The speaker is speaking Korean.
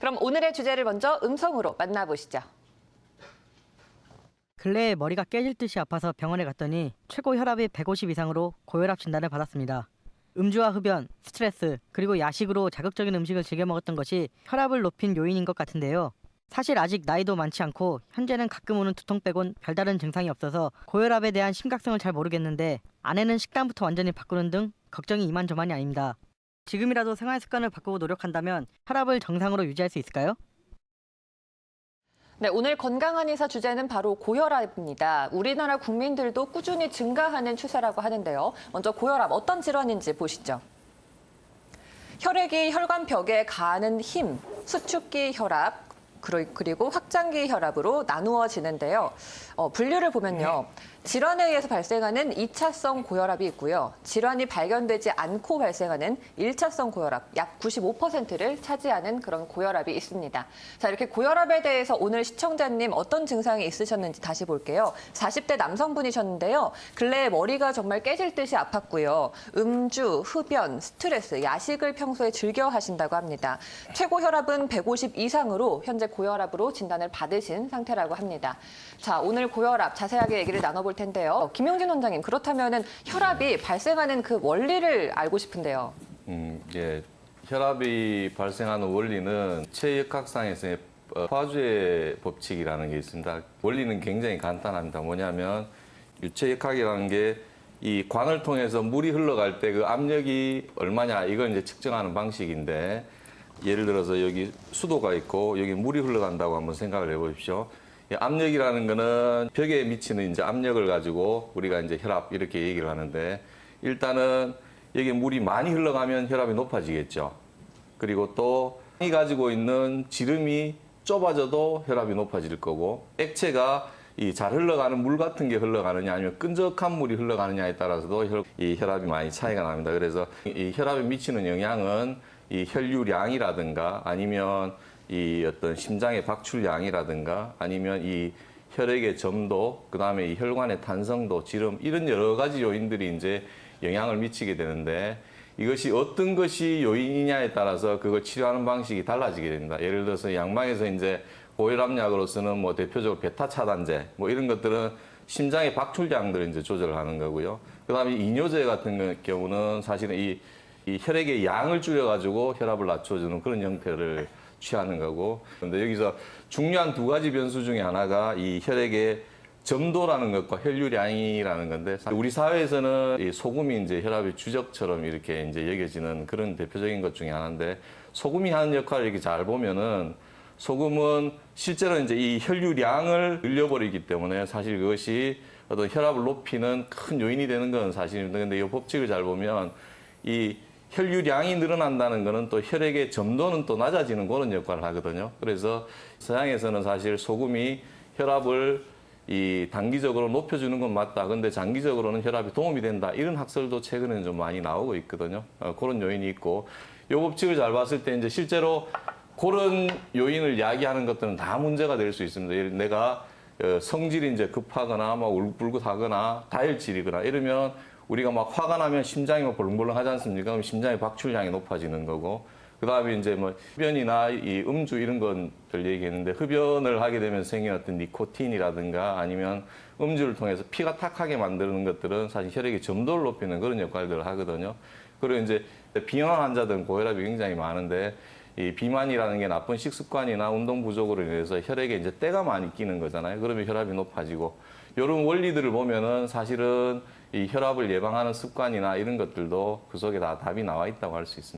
그럼 오늘의 주제를 먼저 음성으로 만나보시죠. 근래에 머리가 깨질 듯이 아파서 병원에 갔더니 최고 혈압이 150 이상으로 고혈압 진단을 받았습니다. 음주와 흡연, 스트레스, 그리고 야식으로 자극적인 음식을 즐겨 먹었던 것이 혈압을 높인 요인인 것 같은데요. 사실 아직 나이도 많지 않고 현재는 가끔 오는 두통 빼곤 별다른 증상이 없어서 고혈압에 대한 심각성을 잘 모르겠는데 아내는 식단부터 완전히 바꾸는 등 걱정이 이만저만이 아닙니다. 지금이라도 생활 습관을 바꾸고 노력한다면 혈압을 정상으로 유지할 수 있을까요? 네, 오늘 건강한 의사 주제는 바로 고혈압입니다. 우리나라 국민들도 꾸준히 증가하는 추세라고 하는데요. 먼저 고혈압 어떤 질환인지 보시죠. 혈액이 혈관벽에 가는 힘, 수축기 혈압, 그리고 확장기 혈압으로 나누어지는데요. 분류를 보면요. 질환에 의해서 발생하는 2차성 고혈압이 있고요. 질환이 발견되지 않고 발생하는 1차성 고혈압, 약 95%를 차지하는 그런 고혈압이 있습니다. 자, 이렇게 고혈압에 대해서 오늘 시청자님 어떤 증상이 있으셨는지 다시 볼게요. 40대 남성분이셨는데요. 근래에 머리가 정말 깨질 듯이 아팠고요. 음주, 흡연, 스트레스, 야식을 평소에 즐겨 하신다고 합니다. 최고 혈압은 150 이상으로 현재 고혈압으로 진단을 받으신 상태라고 합니다. 자, 오늘 고혈압 자세하게 얘기를 나눠볼 텐데요. 김용진 원장님, 그렇다면은 혈압이 발생하는 그 원리를 알고 싶은데요. 예. 혈압이 발생하는 원리는 체역학상에서의 화주의 법칙이라는 게 있습니다. 원리는 굉장히 간단합니다. 뭐냐면 유체역학이라는 게 이 관을 통해서 물이 흘러갈 때 그 압력이 얼마냐 이걸 이제 측정하는 방식인데 예를 들어서 여기 수도가 있고 여기 물이 흘러간다고 한번 생각을 해보십시오. 압력이라는 거는 벽에 미치는 이제 압력을 가지고 우리가 이제 혈압 이렇게 얘기를 하는데 일단은 여기 물이 많이 흘러가면 혈압이 높아지겠죠. 그리고 또 이 가지고 있는 지름이 좁아져도 혈압이 높아질 거고 액체가 이 잘 흘러가는 물 같은 게 흘러가느냐 아니면 끈적한 물이 흘러가느냐에 따라서도 이 혈압이 많이 차이가 납니다. 그래서 이 혈압에 미치는 영향은 이 혈류량이라든가 아니면 이 어떤 심장의 박출량이라든가 아니면 이 혈액의 점도, 그다음에 이 혈관의 탄성도, 지름 이런 여러 가지 요인들이 이제 영향을 미치게 되는데 이것이 어떤 것이 요인이냐에 따라서 그걸 치료하는 방식이 달라지게 됩니다. 예를 들어서 양방에서 이제 고혈압약으로서는 뭐 대표적으로 베타 차단제 뭐 이런 것들은 심장의 박출량들을 이제 조절하는 거고요. 그다음에 이뇨제 같은 경우는 사실은 이 혈액의 양을 줄여가지고 혈압을 낮춰주는 그런 형태를 취하는 거고. 그런데 여기서 중요한 두 가지 변수 중에 하나가 이 혈액의 점도라는 것과 혈류량이라는 건데 우리 사회에서는 이 소금이 이제 혈압의 주적처럼 이렇게 이제 여겨지는 그런 대표적인 것 중에 하나인데 소금이 하는 역할을 이렇게 잘 보면은 소금은 실제로 이제 이 혈류량을 늘려버리기 때문에 사실 그것이 어떤 혈압을 높이는 큰 요인이 되는 건 사실입니다. 근데 이 법칙을 잘 보면 이 혈류량이 늘어난다는 것은 또 혈액의 점도는 또 낮아지는 그런 역할을 하거든요. 그래서 서양에서는 사실 소금이 혈압을 이 단기적으로 높여주는 건 맞다. 근데 장기적으로는 혈압이 도움이 된다. 이런 학설도 최근에는 좀 많이 나오고 있거든요. 그런 요인이 있고 이 법칙을 잘 봤을 때 이제 실제로 그런 요인을 야기하는 것들은 다 문제가 될 수 있습니다. 내가 성질이 이제 급하거나 막 울긋불긋하거나 다혈질이거나 이러면 우리가 막 화가 나면 심장이 막 벌렁벌렁 하지 않습니까? 그럼 심장의 박출량이 높아지는 거고 그다음에 이제 뭐 흡연이나 이 음주 이런 것들 얘기했는데 흡연을 하게 되면 생긴 어떤 니코틴이라든가 아니면 음주를 통해서 피가 탁하게 만드는 것들은 사실 혈액의 점도를 높이는 그런 역할들을 하거든요. 그리고 이제 비만 환자들은 고혈압이 굉장히 많은데 이 비만이라는 게 나쁜 식습관이나 운동 부족으로 인해서 혈액에 이제 때가 많이 끼는 거잖아요. 그러면 혈압이 높아지고 이런 원리들을 보면은 사실은 이 혈압을 예방하는 습관이나 이런 것들도 그 속에 다 답이 나와 있다고 할 수 있습니다.